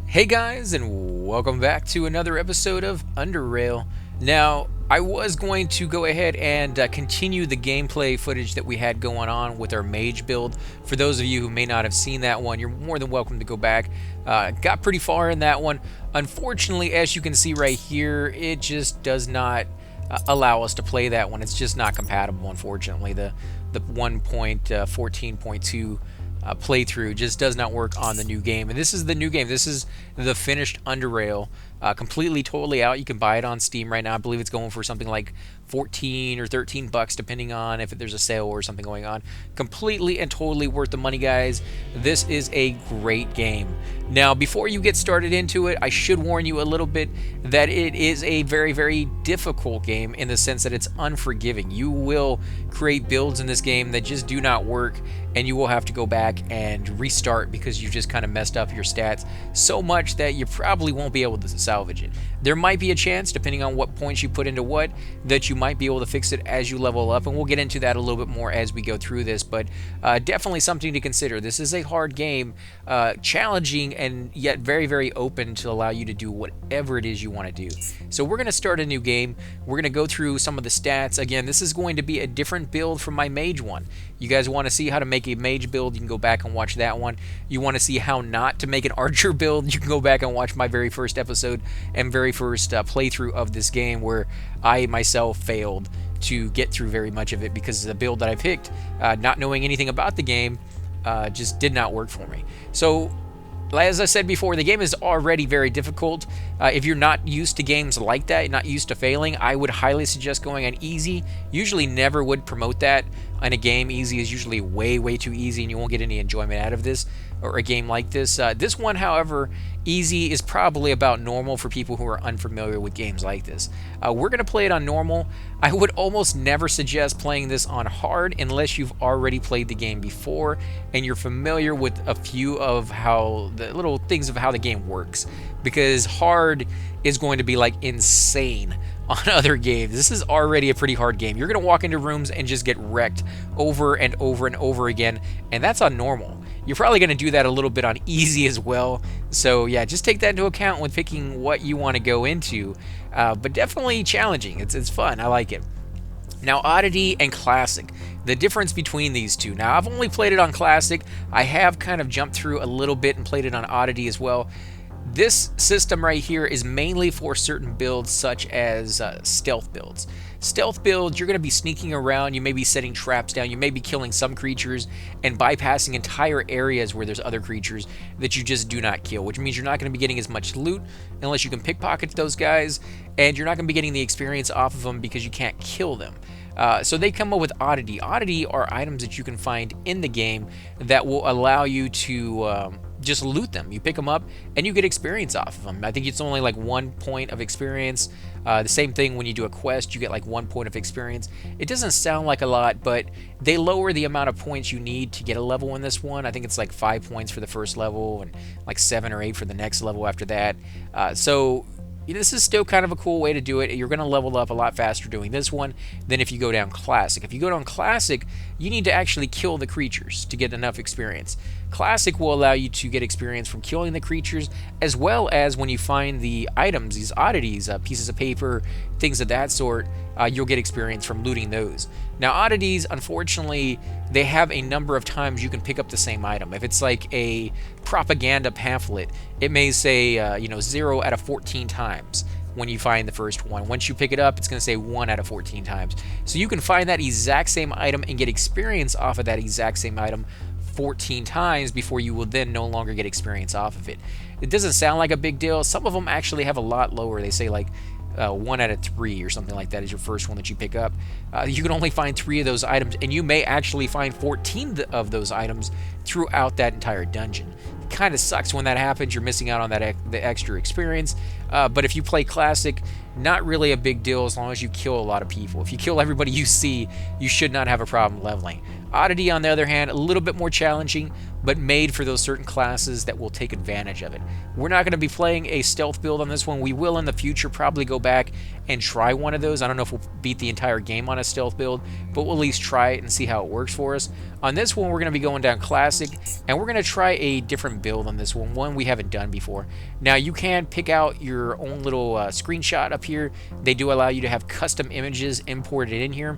Hey guys, and welcome back to another episode of Underrail. Now, I was going to go ahead and continue the gameplay footage that we had going on with our mage build. For those of you who may not have seen that one, you're more than welcome to go back. Got pretty far in that one. Unfortunately, as you can see right here, it just does not allow us to play that one. It's just not compatible, unfortunately. The 1.14.2 playthrough just does not work on the new game. And this is the new game. This is the finished Underrail, completely, totally out. You can buy it on Steam right now. I believe it's going for something like 14 or 13 bucks, depending on if there's a sale or something going on. Completely and totally worth the money, guys. This is a great game. Now, before you get started into it, I should warn you a little bit that it is a very, very difficult game in the sense that it's unforgiving. You will create builds in this game that just do not work, and you will have to go back and restart because you just kind of messed up your stats so much that you probably won't be able to salvage it. There might be a chance, depending on what points you put into what, that you might be able to fix it as you level up, and we'll get into that a little bit more as we go through this, but definitely something to consider. This is a hard game, challenging and yet very, very open to allow you to do whatever it is you want to do. So we're going to start a new game. We're going to go through some of the stats. Again, this is going to be a different build from my mage one. You guys want to see how to make a mage build, you can go back and watch that one. You want to see how not to make an archer build, you can go back and watch my very first episode and very first playthrough of this game, where I myself failed to get through very much of it because the build that I picked, not knowing anything about the game, just did not work for me. So as I said before, the game is already very difficult. If you're not used to games like that, not used to failing, I would highly suggest going on easy. Usually never would promote that in a game. Easy is usually way, way too easy, and you won't get any enjoyment out of this or a game like this. This one, however, easy is probably about normal for people who are unfamiliar with games like this. We're going to play it on normal. I would almost never suggest playing this on hard unless you've already played the game before and you're familiar with a few of how the little things of how the game works, because hard is going to be like insane on other games. This is already a pretty hard game. You're going to walk into rooms and just get wrecked over and over and over again, and that's on normal. You're probably going to do that a little bit on easy as well. So yeah, just take that into account when picking what you want to go into. But definitely challenging. It's fun. I like it. Now, Oddity and Classic. The difference between these two. Now, I've only played it on Classic. I have kind of jumped through a little bit and played it on Oddity as well. This system right here is mainly for certain builds, such as stealth builds. Stealth builds, you're going to be sneaking around, you may be setting traps down, you may be killing some creatures and bypassing entire areas where there's other creatures that you just do not kill, which means you're not going to be getting as much loot unless you can pickpocket those guys, and you're not going to be getting the experience off of them because you can't kill them. So they come up with Oddity. Oddity are items that you can find in the game that will allow you to just loot them. You pick them up and you get experience off of them. I think it's only like 1 point of experience. The same thing when you do a quest, you get like 1 point of experience. It doesn't sound like a lot, but they lower the amount of points you need to get a level in this one. I think it's like 5 points for the first level and like 7 or 8 for the next level after that. So this is still kind of a cool way to do it. You're going to level up a lot faster doing this one than if you go down Classic. If you go down Classic, you need to actually kill the creatures to get enough experience. Classic will allow you to get experience from killing the creatures, as well as when you find the items, these oddities, pieces of paper, things of that sort, you'll get experience from looting those. Now, oddities, unfortunately, they have a number of times you can pick up the same item. If it's like a propaganda pamphlet, it may say 0 out of 14 times when you find the first one. Once you pick it up, it's going to say 1 out of 14 times. So you can find that exact same item and get experience off of that exact same item 14 times before you will then no longer get experience off of it. It doesn't sound like a big deal. Some of them actually have a lot lower. They say like 1 out of 3 or something like that is your first one that you pick up. You can only find 3 of those items, and you may actually find 14 of those items throughout that entire dungeon. It kind of sucks when that happens. You're missing out on that the extra experience. But if you play Classic, not really a big deal as long as you kill a lot of people. If you kill everybody you see, you should not have a problem leveling. Oddity, on the other hand, a little bit more challenging, but made for those certain classes that will take advantage of it. We're not going to be playing a stealth build on this one. We will in the future probably go back and try one of those. I don't know if we'll beat the entire game on a stealth build, but we'll at least try it and see how it works for us. On this one, we're going to be going down classic, and we're going to try a different build on this one we haven't done before. Now, you can pick out your own little screenshot up here. They do allow you to have custom images imported in here.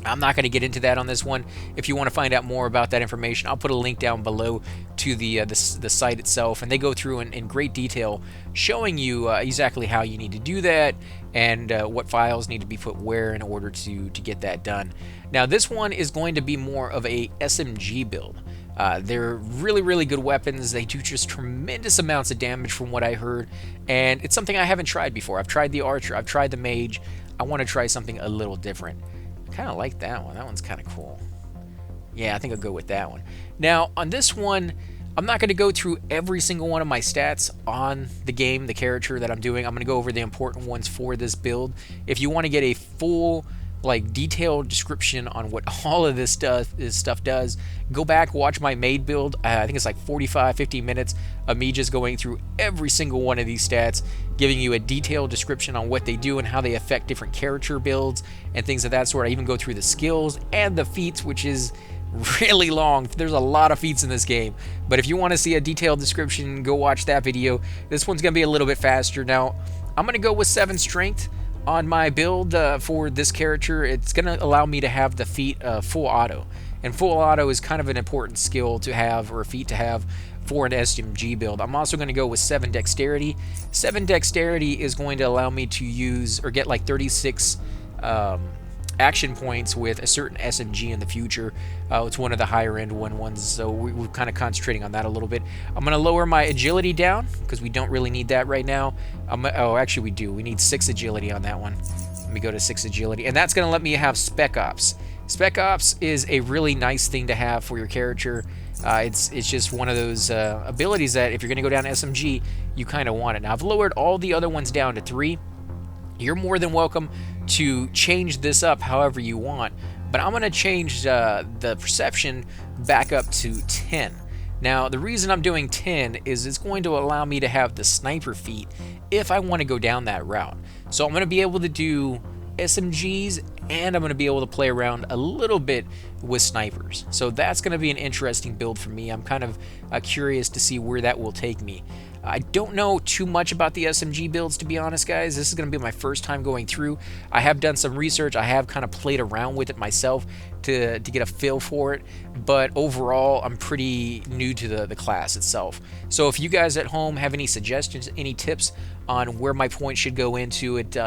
I'm not going to get into that on this one. If you want to find out more about that information, I'll put a link down below to the site itself, and they go through in great detail showing you exactly how you need to do that and what files need to be put where in order to get that done. Now, this one is going to be more of a SMG build. They're really, really good weapons. They do just tremendous amounts of damage from what I heard, and it's something I haven't tried before. I've tried the Archer, I've tried the Mage. I want to try something a little different. Kind of like that one. That one's kind of cool. Yeah, I think I'll go with that one. Now, on this one, I'm not going to go through every single one of my stats on the game, the character that I'm doing. I'm going to go over the important ones for this build. If you want to get a full, detailed description on what all of this stuff does, go back, watch my made build. I think it's like 50 minutes of me just going through every single one of these stats, giving you a detailed description on what they do and how they affect different character builds and things of that sort. I even go through the skills and the feats, which is really long. There's a lot of feats in this game, but if you want to see a detailed description, go watch that video. This one's going to be a little bit faster. Now, I'm going to go with 7 strength on my build for this character. It's going to allow me to have the feat full auto, and full auto is kind of an important skill to have, or a feat to have, for an SMG build. I'm also going to go with 7 dexterity. 7 dexterity is going to allow me to use or get like 36 action points with a certain SMG in the future. It's one of the higher end ones, so we're kind of concentrating on that a little bit. I'm going to lower my agility down because we don't really need that right now. Actually we do. We need 6 agility on that one. Let me go to 6 agility, and that's going to let me have Spec Ops. Spec Ops is a really nice thing to have for your character. It's just one of those abilities that if you're going to go down SMG, you kind of want it. Now, I've lowered all the other ones down to 3. You're more than welcome to change this up however you want, but I'm going to change the perception back up to 10. Now, the reason I'm doing 10 is it's going to allow me to have the sniper feat if I want to go down that route. So I'm going to be able to do SMGs, and I'm going to be able to play around a little bit with snipers. So that's going to be an interesting build for me. I'm kind of curious to see where that will take me. I don't know too much about the SMG builds, to be honest, guys. This is going to be my first time going through. I have done some research. I have kind of played around with it myself to get a feel for it. But overall, I'm pretty new to the class itself. So if you guys at home have any suggestions, any tips on where my points should go into it,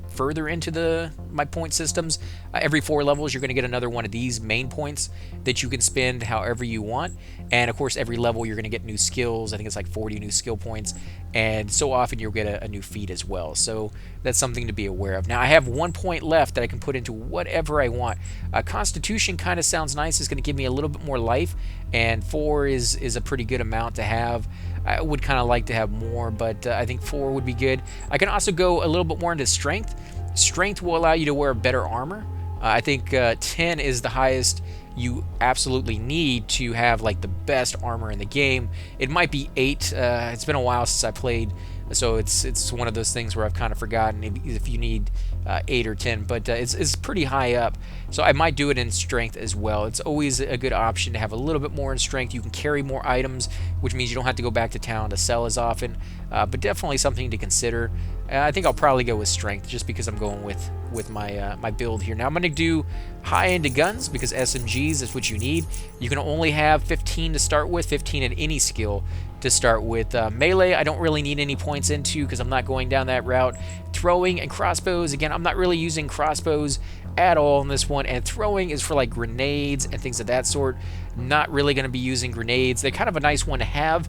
further into my point systems, every 4 levels you're going to get another one of these main points that you can spend however you want. And of course, every level you're going to get new skills. I think it's like 40 new skill points, and so often you'll get a new feat as well. So that's something to be aware of. Now, I have 1 point left that I can put into whatever I want. Constitution kind of sounds nice. It's going to give me a little bit more life, and 4 is a pretty good amount to have. I would kind of like to have more, but I think 4 would be good. I can also go a little bit more into strength. Strength will allow you to wear better armor. I think 10 is the highest you absolutely need to have like the best armor in the game. It might be 8. It's been a while since I played, so it's one of those things where I've kind of forgotten if you need 8 or 10, but it's pretty high up, so I might do it in strength as well. It's always a good option to have a little bit more in strength. You can carry more items, which means you don't have to go back to town to sell as often, but definitely something to consider. I think I'll probably go with strength just because I'm going with my my build here. Now I'm going to do high into guns because SMGs is what you need. You can only have 15 to start with, 15 in any skill to start with. Melee, I don't really need any points into because I'm not going down that route. Throwing and crossbows, again, I'm not really using crossbows at all in this one, and throwing is for like grenades and things of that sort. Not really going to be using grenades. They're kind of a nice one to have,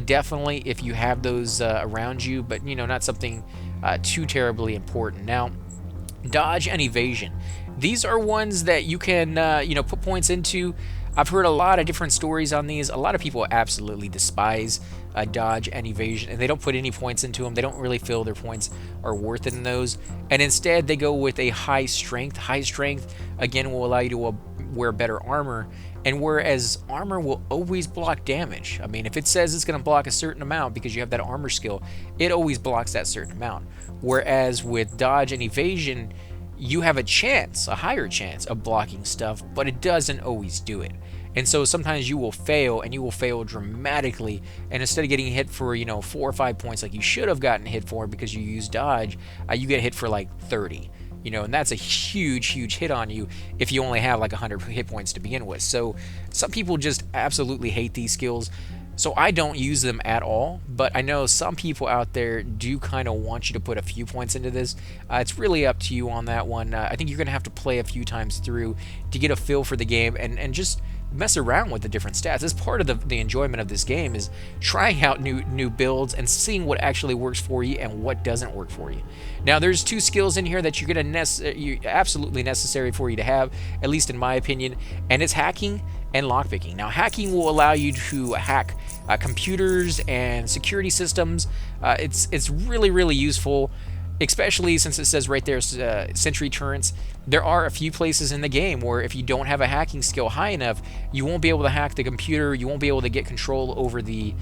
definitely if you have those around you, but not something too terribly important. Now, dodge and evasion. These are ones that you can put points into. I've heard a lot of different stories on these. A lot of people absolutely despise dodge and evasion, and they don't put any points into them. They don't really feel their points are worth it in those, and instead they go with a high strength. High strength, again, will allow you to wear better armor, and whereas armor will always block damage. I mean, if it says it's going to block a certain amount because you have that armor skill, it always blocks that certain amount. Whereas with dodge and evasion, you have a chance, a higher chance of blocking stuff, but it doesn't always do it. And so sometimes you will fail, and you will fail dramatically, and instead of getting hit for 4 or 5 points like you should have gotten hit for because you used dodge, you get hit for like 30. And that's a huge hit on you if you only have like 100 hit points to begin with. So some people just absolutely hate these skills. So I don't use them at all, but I know some people out there do kind of want you to put a few points into this. It's really up to you on that one. I think you're going to have to play a few times through to get a feel for the game and just mess around with the different stats. It's part of the enjoyment of this game, is trying out new builds and seeing what actually works for you and what doesn't work for you. Now, there's 2 skills in here that you're absolutely necessary for you to have, at least in my opinion, and it's hacking and lockpicking. Now, hacking will allow you to hack computers and security systems. It's really useful, especially since it says right there sentry turrets. There are a few places in the game where if you don't have a hacking skill high enough, you won't be able to hack the computer, you won't be able to get control over the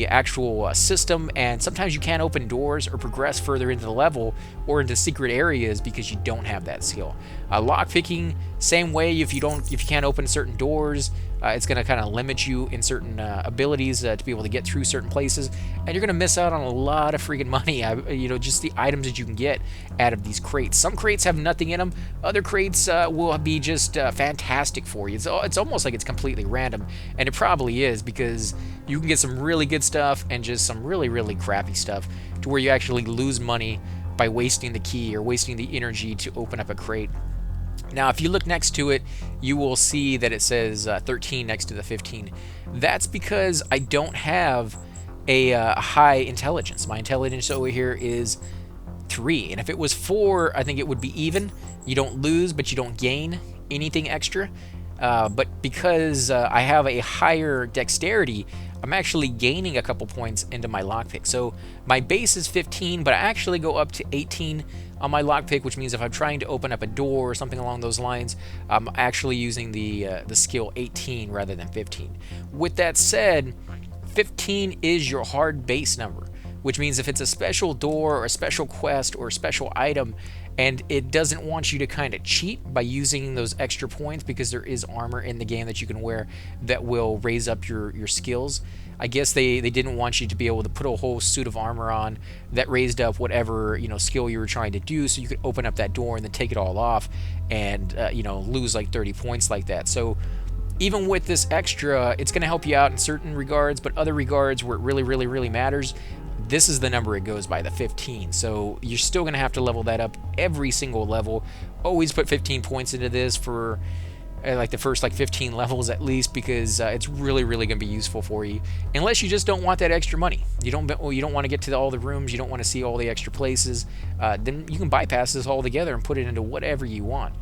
actual system, and sometimes you can't open doors or progress further into the level or into secret areas because you don't have that skill. Lockpicking, same way. If you can't open certain doors, it's going to kind of limit you in certain abilities to be able to get through certain places, and you're going to miss out on a lot of freaking money. Just the items that you can get out of these crates. Some crates have nothing in them. Other crates will be just fantastic for you. It's almost like it's completely random, and it probably is, because you can get some really good stuff and just some really crappy stuff to where you actually lose money by wasting the key or wasting the energy to open up a crate. Now, if you look next to it, you will see that it says 13 next to the 15. That's because I don't have a high intelligence. My intelligence over here is 3, and if it was 4, I think it would be even. You don't lose, but you don't gain anything extra. But because I have a higher dexterity, I'm actually gaining a couple points into my lockpick. So my base is 15, but I actually go up to 18 on my lockpick, which means if I'm trying to open up a door or something along those lines, I'm actually using the skill 18 rather than 15. With that said, 15 is your hard base number, which means if it's a special door or a special quest or a special item, and it doesn't want you to kind of cheat by using those extra points, because there is armor in the game that you can wear that will raise up your skills. I guess they didn't want you to be able to put a whole suit of armor on that raised up whatever skill you were trying to do, so you could open up that door and then take it all off and lose like 30 points like that. So even with this extra, it's going to help you out in certain regards, but other regards where it really matters, this is the number it goes by, the 15. So you're still going to have to level that up every single level. Always put 15 points into this for like the first 15 levels at least, because it's really going to be useful for you. Unless you just don't want that extra money. You don't want to get to all the rooms, you don't want to see all the extra places, then you can bypass this altogether and put it into whatever you want.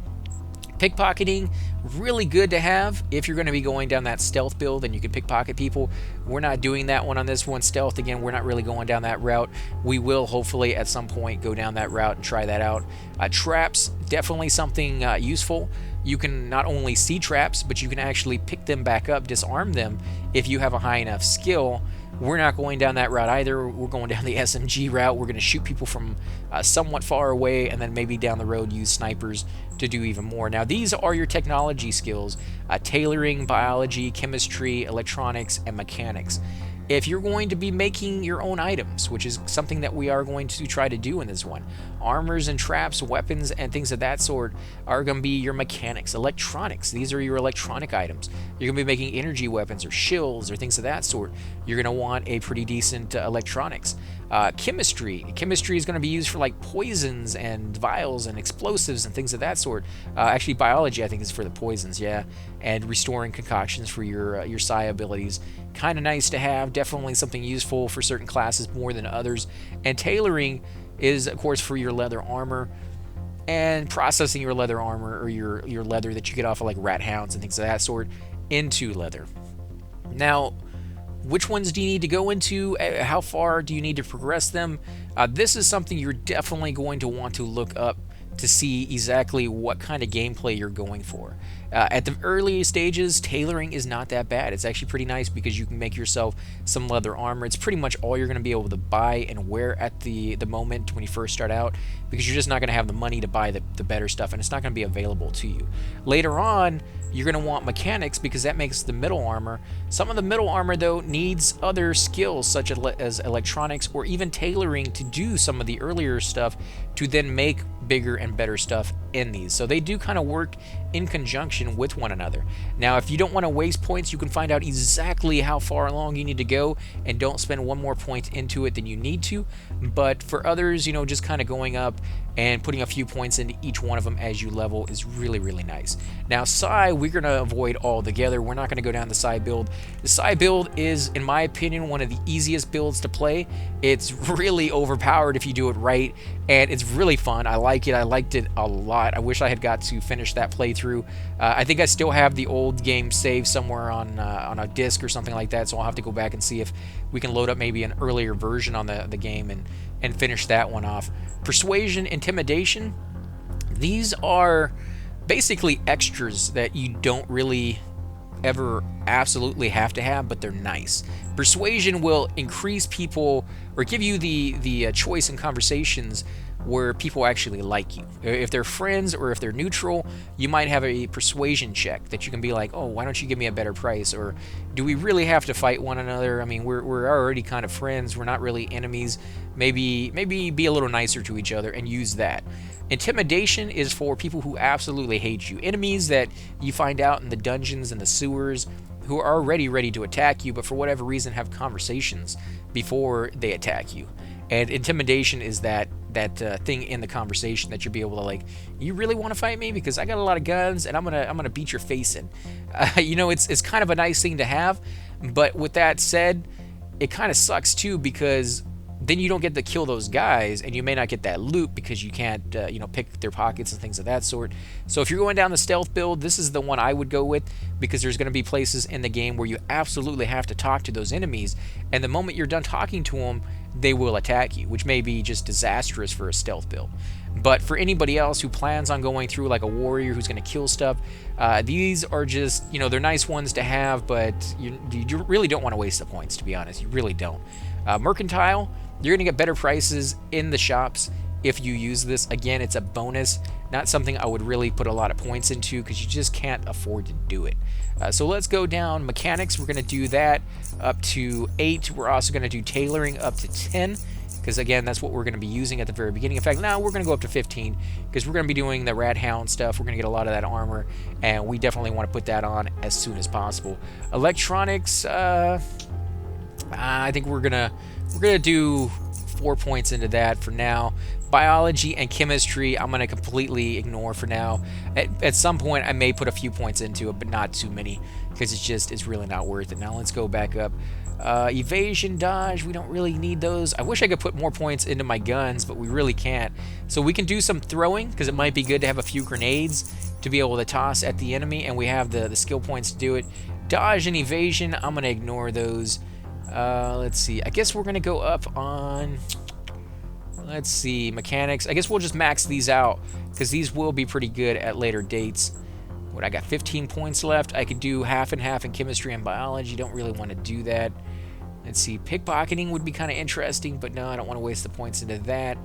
Pickpocketing, really good to have if you're going to be going down that stealth build and you can pickpocket people. We're not doing that one on this one. Stealth, again, we're not really going down that route. We will hopefully at some point go down that route and try that out. Traps, definitely something useful. You can not only see traps, but you can actually pick them back up, disarm them if you have a high enough skill. We're not going down that route either. We're going down the SMG route. We're going to shoot people from somewhat far away, and then maybe down the road use snipers to do even more. Now, these are your technology skills: tailoring, biology, chemistry, electronics, and mechanics. If you're going to be making your own items, which is something that we are going to try to do in this one, armors and traps, weapons, and things of that sort are going to be your mechanics. Electronics, these are your electronic items. You're going to be making energy weapons or shields or things of that sort. You're going to want a pretty decent electronics. Chemistry is going to be used for like poisons and vials and explosives and things of that sort. Actually, biology I think is for the poisons, yeah, and restoring concoctions for your psi abilities. Kind of nice to have, definitely something useful for certain classes more than others. And tailoring is, of course, for your leather armor, and processing your leather armor or your leather that you get off of like rat hounds and things of that sort into leather. Now, which ones do you need to go into? How far do you need to progress them? This is something you're definitely going to want to look up to see exactly what kind of gameplay you're going for. At the early stages, tailoring is not that bad. It's actually pretty nice because you can make yourself some leather armor. It's pretty much all you're going to be able to buy and wear at the moment when you first start out, because you're just not going to have the money to buy the better stuff, and it's not going to be available to you. Later on, you're going to want mechanics because that makes the middle armor. Some of the middle armor, though, needs other skills such as electronics or even tailoring to do some of the earlier stuff to then make bigger and better stuff in these. So they do kind of work in conjunction with one another. Now, if you don't want to waste points, you can find out exactly how far along you need to go and don't spend one more point into it than you need to. But for others, you know, just kind of going up and putting a few points into each one of them as you level is really, really nice. Now, Psy, we're going to avoid altogether. We're not going to go down the Psy build. The Psy build is, in my opinion, one of the easiest builds to play. It's really overpowered if you do it right, and it's really fun. I like it. I liked it a lot. I wish I had got to finish that playthrough. I think I still have the old game saved somewhere on a disc or something like that, so I'll have to go back and see if we can load up maybe an earlier version on the game and finish that one off. Persuasion Intimidation, these are basically extras that you don't really ever absolutely have to have, but they're nice. Persuasion will increase people or give you the choice in conversations where people actually like you. If they're friends or if they're neutral, you might have a persuasion check that you can be like, oh, why don't you give me a better price? Or do we really have to fight one another? I mean, we're already kind of friends. We're not really enemies. Maybe be a little nicer to each other and use that. Intimidation is for people who absolutely hate you. Enemies that you find out in the dungeons and the sewers who are already ready to attack you, but for whatever reason have conversations before they attack you. And intimidation is that thing in the conversation that you'll be able to, like, you really want to fight me because I got a lot of guns and I'm gonna beat your face in. You know, it's kind of a nice thing to have, but with that said, it kind of sucks too because then you don't get to kill those guys and you may not get that loot because you can't you know, pick their pockets and things of that sort. So if you're going down the stealth build, this is the one I would go with, because there's going to be places in the game where you absolutely have to talk to those enemies, and the moment you're done talking to them, they will attack you, which may be just disastrous for a stealth build. But for anybody else who plans on going through like a warrior who's going to kill stuff, these are just, you know, they're nice ones to have, but you really don't want to waste the points, to be honest. You really don't. Mercantile, you're going to get better prices in the shops if you use this. Again, it's a bonus, not something I would really put a lot of points into because you just can't afford to do it. So let's go down mechanics. We're going to do that up to 8. We're also going to do tailoring up to 10 because, again, that's what we're going to be using at the very beginning. In fact, now we're going to go up to 15 because we're going to be doing the Rat Hound stuff. We're going to get a lot of that armor, and we definitely want to put that on as soon as possible. Electronics, I think we're gonna do 4 points into that for now. Biology and chemistry, I'm gonna completely ignore for now. At some point, I may put a few points into it, but not too many, because it's really not worth it. Now let's go back up. Evasion, dodge, we don't really need those. I wish I could put more points into my guns, but we really can't. So we can do some throwing, because it might be good to have a few grenades to be able to toss at the enemy, and we have the skill points to do it. Dodge and evasion, I'm gonna ignore those. Let's see. I guess we're going to go up on, let's see, mechanics. I guess we'll just max these out because these will be pretty good at later dates. What, I got 15 points left. I could do half and half in chemistry and biology. Don't really want to do that. Let's see. Pickpocketing would be kind of interesting, but no, I don't want to waste the points into that.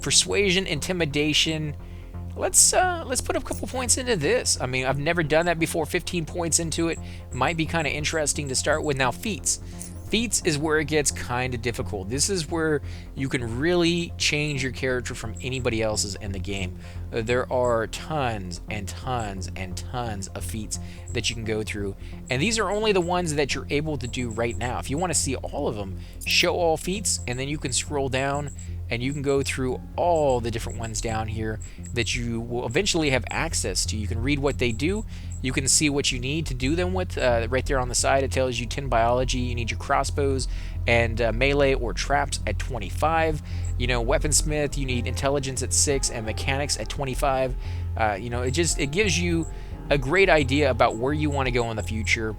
Persuasion, intimidation. Let's put a couple points into this. I mean, I've never done that before. 15 points into it might be kind of interesting to start with. Now, Feats. Feats is where it gets kind of difficult. This is where you can really change your character from anybody else's in the game. There are tons and tons and tons of feats that you can go through, and these are only the ones that you're able to do right now. If you want to see all of them, show all feats, and then you can scroll down and you can go through all the different ones down here that you will eventually have access to. You can read what they do. You can see what you need to do them with. Right there on the side, it tells you 10 biology. You need your crossbows and melee or traps at 25. You know, weaponsmith, you need intelligence at 6 and mechanics at 25. You know, it gives you a great idea about where you want to go in the future.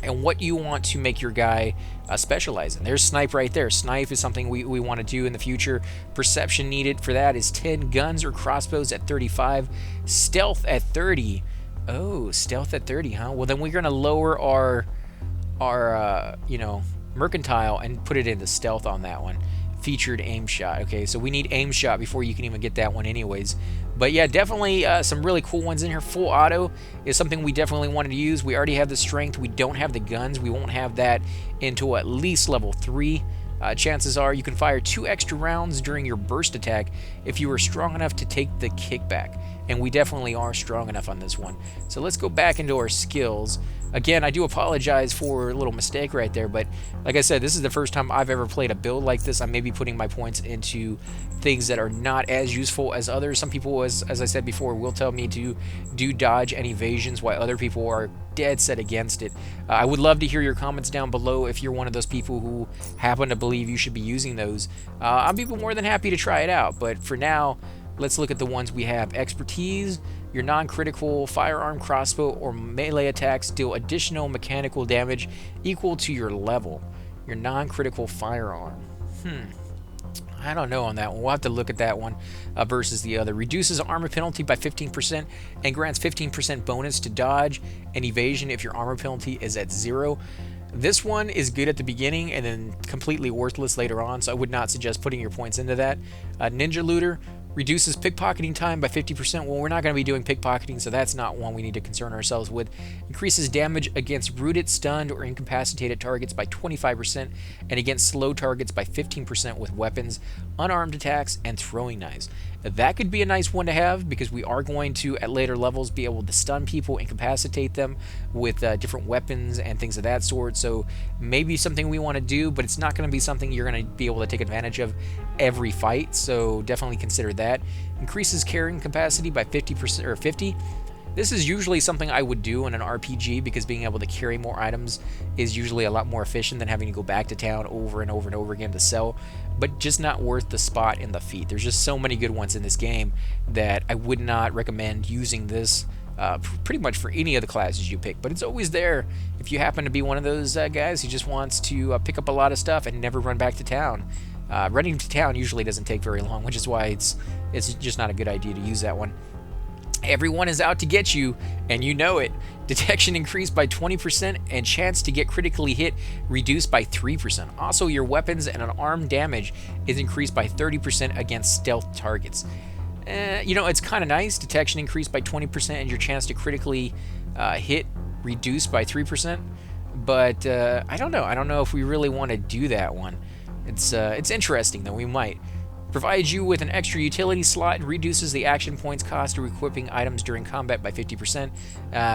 and what you want to make your guy specialize in. There's snipe right there. Snipe is something we want to do in the future. Perception needed for that is 10. Guns or crossbows at 35. Stealth at 30. Oh, stealth at 30, huh? Well, then we're going to lower our mercantile and put it into stealth on that one. Featured aim shot. Okay, so we need aim shot before you can even get that one anyways. But yeah, definitely some really cool ones in here. Full auto is something we definitely wanted to use. We already have the strength. We don't have the guns. We won't have that until at least level 3. Chances are you can fire 2 extra rounds during your burst attack if you are strong enough to take the kickback. And we definitely are strong enough on this one. So let's go back into our skills. Again, I do apologize for a little mistake right there, but like I said, this is the first time I've ever played a build like this. I may be putting my points into things that are not as useful as others. Some people, as I said before, will tell me to do dodge and evasions, while other people are dead set against it. I would love to hear your comments down below if you're one of those people who happen to believe you should be using those. I'll be more than happy to try it out, but for now, let's look at the ones we have. Expertise. Your non-critical firearm, crossbow, or melee attacks deal additional mechanical damage equal to your level. Your non-critical firearm. I don't know on that one. We'll have to look at that one versus the other. Reduces armor penalty by 15% and grants 15% bonus to dodge and evasion if your armor penalty is at 0. This one is good at the beginning and then completely worthless later on, so I would not suggest putting your points into that. Ninja Looter reduces pickpocketing time by 50%. Well, we're not going to be doing pickpocketing, so that's not one we need to concern ourselves with. Increases damage against rooted, stunned, or incapacitated targets by 25% and against slow targets by 15% with weapons, unarmed attacks, and throwing knives. That could be a nice one to have because we are going to, at later levels, be able to stun people, incapacitate them with different weapons and things of that sort. So maybe something we want to do, but it's not going to be something you're going to be able to take advantage of every fight. So definitely consider that. Increases carrying capacity by 50% or 50. This is usually something I would do in an RPG because being able to carry more items is usually a lot more efficient than having to go back to town over and over and over again to sell, but just not worth the spot in the feat. There's just so many good ones in this game that I would not recommend using this pretty much for any of the classes you pick, but it's always there if you happen to be one of those guys who just wants to pick up a lot of stuff and never run back to town. Running to town usually doesn't take very long, which is why it's just not a good idea to use that one. Everyone is out to get you, and you know it. Detection increased by 20% and chance to get critically hit reduced by 3%. Also, your weapons and unarmed damage is increased by 30% against stealth targets. It's kind of nice. Detection increased by 20% and your chance to critically hit reduced by 3%. But I don't know. I don't know if we really want to do that one. It's interesting, though. We might. Provides you with an extra utility slot and reduces the action points cost of equipping items during combat by 50%.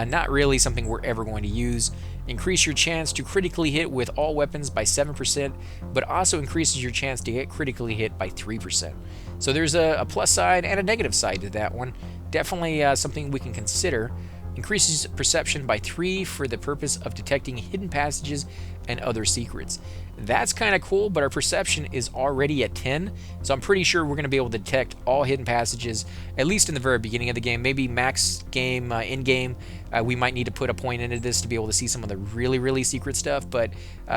Not really something we're ever going to use. Increase your chance to critically hit with all weapons by 7%, but also increases your chance to get critically hit by 3%. So there's a plus side and a negative side to that one. Definitely something we can consider. Increases perception by 3 for the purpose of detecting hidden passages and other secrets. That's kind of cool, but our perception is already at 10, so I'm pretty sure we're going to be able to detect all hidden passages, at least in the very beginning of the game. Maybe max game, in-game, we might need to put a point into this to be able to see some of the really, really secret stuff, but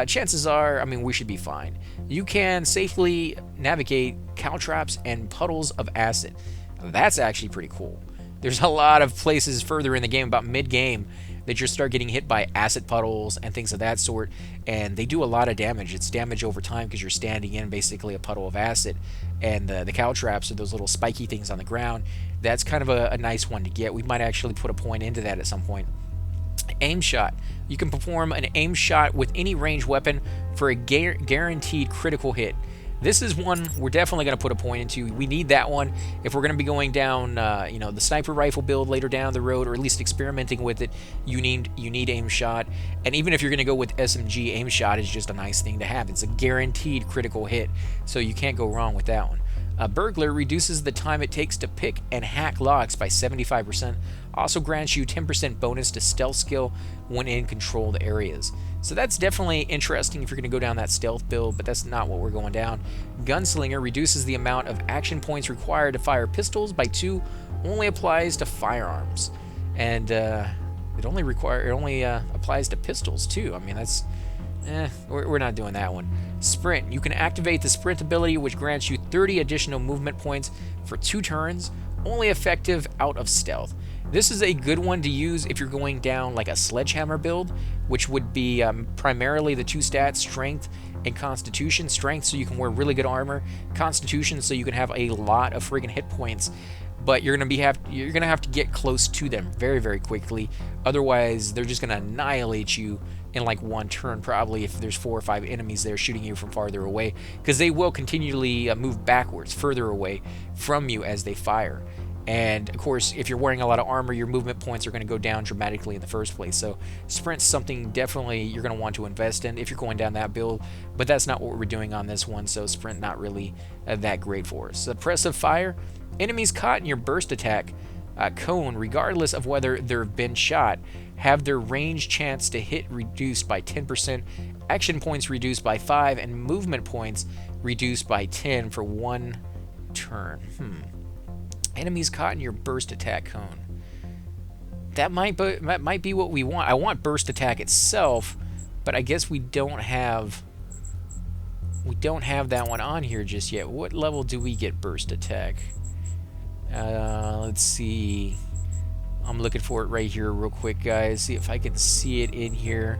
chances are, we should be fine. You can safely navigate caltrops and puddles of acid. That's actually pretty cool. There's a lot of places further in the game, about mid-game, that you start getting hit by acid puddles and things of that sort, and they do a lot of damage. It's damage over time because you're standing in basically a puddle of acid, and the caltrops are those little spiky things on the ground. That's kind of a nice one to get. We might actually put a point into that at some point. Aim shot. You can perform an aim shot with any ranged weapon for a guaranteed critical hit. This is one we're definitely going to put a point into. We need that one if we're going to be going down, the sniper rifle build later down the road, or at least experimenting with it. You need aim shot, and even if you're going to go with SMG, aim shot is just a nice thing to have. It's a guaranteed critical hit, so you can't go wrong with that one. Burglar reduces the time it takes to pick and hack locks by 75%. Also grants you 10% bonus to stealth skill when in controlled areas. So that's definitely interesting if you're going to go down that stealth build, but that's not what we're going down. Gunslinger reduces the amount of action points required to fire pistols by 2, only applies to firearms. And It only applies to pistols too. I mean, that's we're not doing that one. Sprint. You can activate the sprint ability, which grants you 30 additional movement points for 2 turns, only effective out of stealth. This is a good one to use if you're going down like a sledgehammer build, which would be primarily the 2 stats, strength and constitution. Strength so you can wear really good armor, constitution so you can have a lot of friggin' hit points, but you're gonna have to get close to them very, very quickly. Otherwise, they're just gonna annihilate you in like 1 turn, probably, if there's 4 or 5 enemies there shooting you from farther away, because they will continually move backwards, further away from you as they fire. And of course, if you're wearing a lot of armor, your movement points are going to go down dramatically in the first place. So sprint's something definitely you're going to want to invest in if you're going down that build, but that's not what we're doing on this one, so sprint not really that great for us. Suppressive fire. Enemies caught in your burst attack cone, regardless of whether they've been shot, have their range chance to hit reduced by 10%, action points reduced by 5, and movement points reduced by 10 for 1 turn. Enemies caught in your burst attack cone. That might be what we want. I want burst attack itself, but I guess we don't have that one on here just yet. What level do we get burst attack? Let's see. I'm looking for it right here real quick, guys. See if I can see it in here.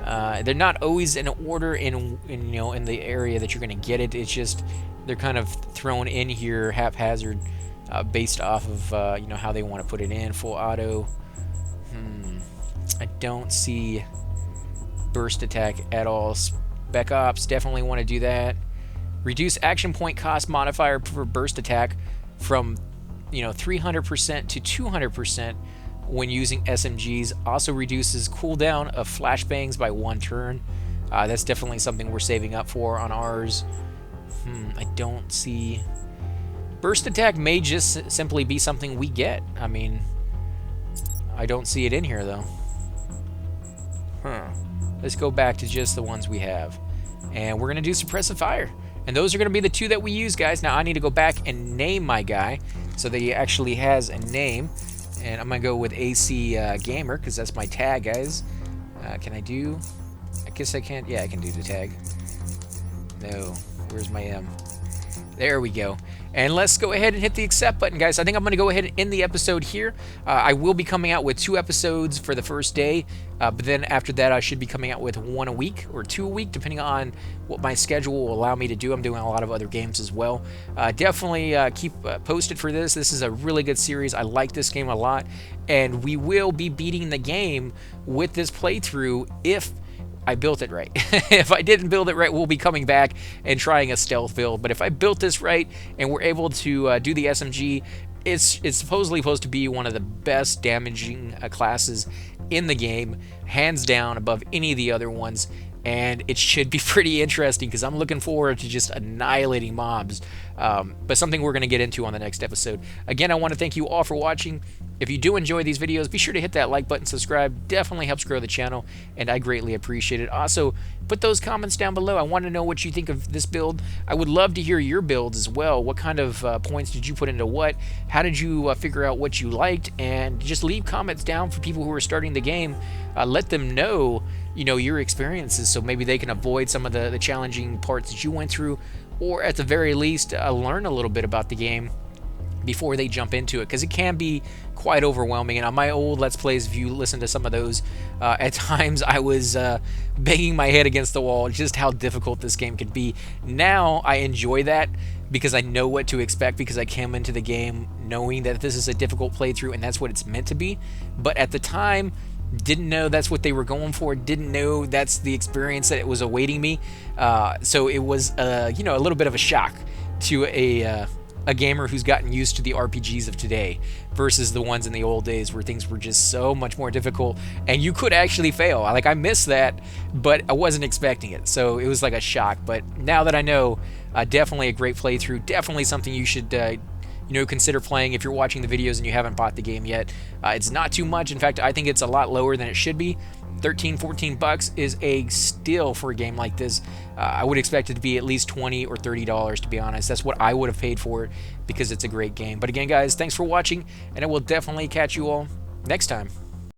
They're not always in order in the area that you're going to get it. It's just they're kind of thrown in here haphazard. Based off of how they want to put it in. Full auto. I don't see burst attack at all. Spec Ops definitely want to do that. Reduce action point cost modifier for burst attack from 300% to 200% when using SMGs. Also reduces cooldown of flashbangs by 1 turn. That's definitely something we're saving up for on ours. I don't see. Burst attack may just simply be something we get. I mean, I don't see it in here, though. Let's go back to just the ones we have. And we're going to do suppressive fire. And those are going to be the 2 that we use, guys. Now, I need to go back and name my guy so that he actually has a name. And I'm going to go with AC Gamer because that's my tag, guys. Can I do? I guess I can't. Yeah, I can do the tag. No. Where's my M? There we go. And let's go ahead and hit the accept button, guys. I think I'm going to go ahead and end the episode here. I will be coming out with 2 episodes for the first day, but then after that I should be coming out with 1 a week or 2 a week, depending on what my schedule will allow me to do. I'm doing a lot of other games as well. Definitely keep posted for this. This is a really good series. I like this game a lot, and we will be beating the game with this playthrough if I built it right. If I didn't build it right, we'll be coming back and trying a stealth build. But if I built this right and we're able to do the SMG, it's supposedly supposed to be one of the best damaging classes in the game, hands down above any of the other ones. And it should be pretty interesting because I'm looking forward to just annihilating mobs. But something we're going to get into on the next episode. Again, I want to thank you all for watching. If you do enjoy these videos, be sure to hit that like button, subscribe. Definitely helps grow the channel, and I greatly appreciate it. Also, put those comments down below. I want to know what you think of this build. I would love to hear your builds as well. What kind of points did you put into what? How did you figure out what you liked? And just leave comments down for people who are starting the game. Let them know your experiences, so maybe they can avoid some of the challenging parts that you went through, or at the very least learn a little bit about the game before they jump into it, because it can be quite overwhelming. And on my old Let's Plays, if you listen to some of those, at times I was banging my head against the wall just how difficult this game could be. Now I enjoy that because I know what to expect, because I came into the game knowing that this is a difficult playthrough and that's what it's meant to be. But at the time, didn't know that's what they were going for, didn't know that's the experience that it was awaiting me. So it was a little bit of a shock to a gamer who's gotten used to the RPGs of today versus the ones in the old days where things were just so much more difficult and you could actually fail. Like, I missed that, but I wasn't expecting it, so it was like a shock. But now that I know, definitely a great playthrough, definitely something you should consider playing if you're watching the videos and you haven't bought the game yet. It's not too much. In fact, I think it's a lot lower than it should be. $13-14 is a steal for a game like this. I would expect it to be at least $20 or $30, to be honest. That's what I would have paid for it, because it's a great game. But again, guys, thanks for watching, and I will definitely catch you all next time.